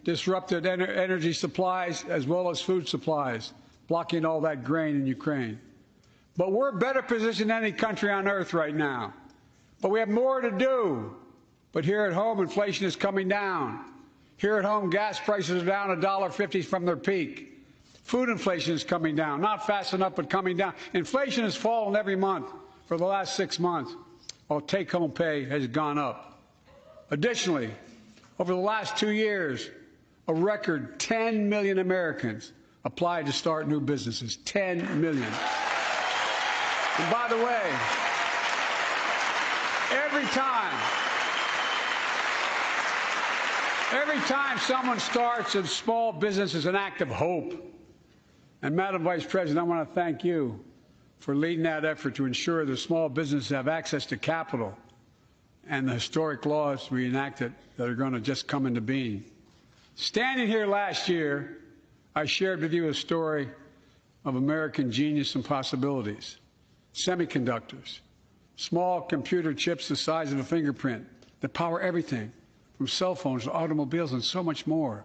disrupted energy supplies as well as food supplies, blocking all that grain in Ukraine. But we're better positioned than any country on earth right now. But we have more to do. But here at home, inflation is coming down. Here at home, gas prices are down $1.50 from their peak. Food inflation is coming down, not fast enough, but coming down. Inflation has fallen every month for the last 6 months, while take-home pay has gone up. Additionally, over the last 2 years, a record 10 million Americans applied to start new businesses. 10 million. And by the way, every time someone starts a small business is an act of hope. And Madam Vice President, I want to thank you for leading that effort to ensure that small businesses have access to capital and the historic laws we enacted that are going to just come into being. Standing here last year, I shared with you a story of American genius and possibilities. Semiconductors, small computer chips the size of a fingerprint that power everything, from cell phones to automobiles and so much more.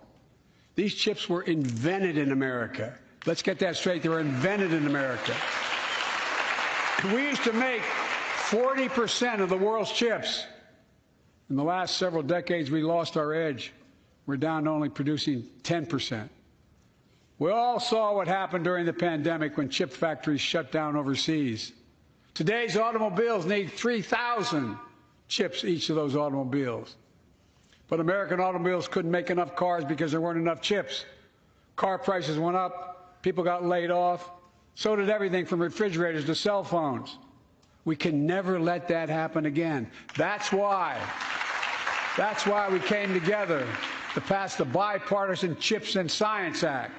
These chips were invented in America. Let's get that straight. They were invented in America. We used to make 40% of the world's chips. In the last several decades, we lost our edge. We're down to only producing 10%. We all saw what happened during the pandemic when chip factories shut down overseas. Today's automobiles need 3,000 chips, each of those automobiles. But American automobiles couldn't make enough cars because there weren't enough chips. Car prices went up, people got laid off. So did everything from refrigerators to cell phones. We can never let that happen again. That's why we came together to pass the Bipartisan Chips and Science Act.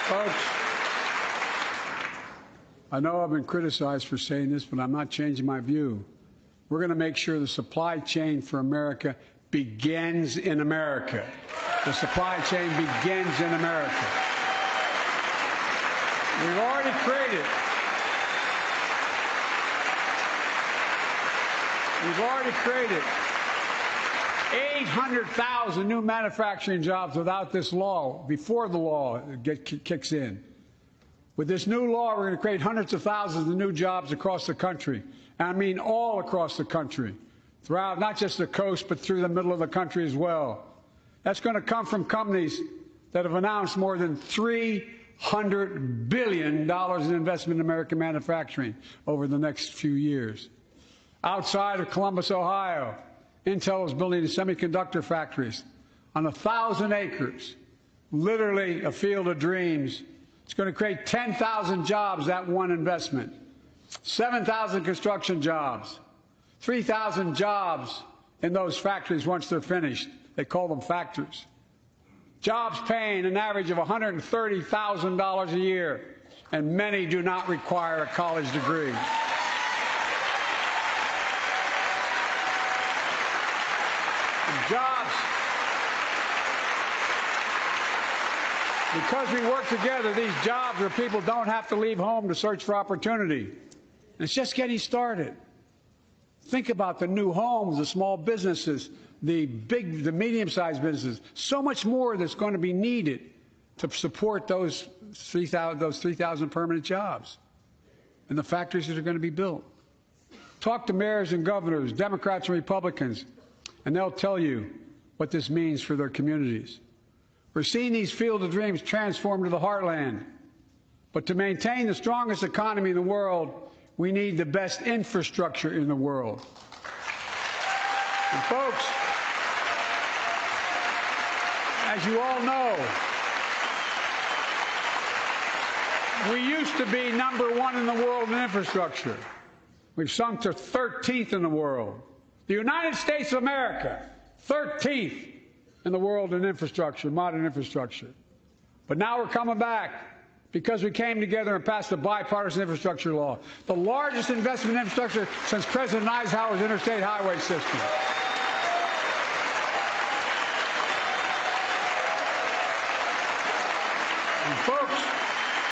Folks, I know I've been criticized for saying this, but I'm not changing my view. We're going to make sure the supply chain for America begins in America. The supply chain begins in America. We've already created 800,000 new manufacturing jobs without this law, before the law kicks in. With this new law, we're going to create hundreds of thousands of new jobs across the country. And I mean all across the country, throughout not just the coast, but through the middle of the country as well. That's going to come from companies that have announced more than $300 billion in investment in American manufacturing over the next few years. Outside of Columbus, Ohio, Intel is building semiconductor factories on 1,000 acres, literally a field of dreams. It's going to create 10,000 jobs, that one investment, 7,000 construction jobs, 3,000 jobs in those factories once they're finished. They call them factories. Jobs paying an average of $130,000 a year, and many do not require a college degree. Jobs. Because we work together, these jobs where people don't have to leave home to search for opportunity. And it's just getting started. Think about the new homes, the small businesses, the medium-sized businesses. So much more that's going to be needed to support those 3,000 permanent jobs and the factories that are going to be built. Talk to mayors and governors, Democrats and Republicans, and they'll tell you what this means for their communities. We're seeing these field of dreams transform to the heartland. But to maintain the strongest economy in the world, we need the best infrastructure in the world. And folks, as you all know, we used to be #1 in the world in infrastructure. We've sunk to 13th in the world. The United States of America, 13th in the world in infrastructure, modern infrastructure. But now we're coming back because we came together and passed the bipartisan infrastructure law, the largest investment in infrastructure since President Eisenhower's interstate highway system.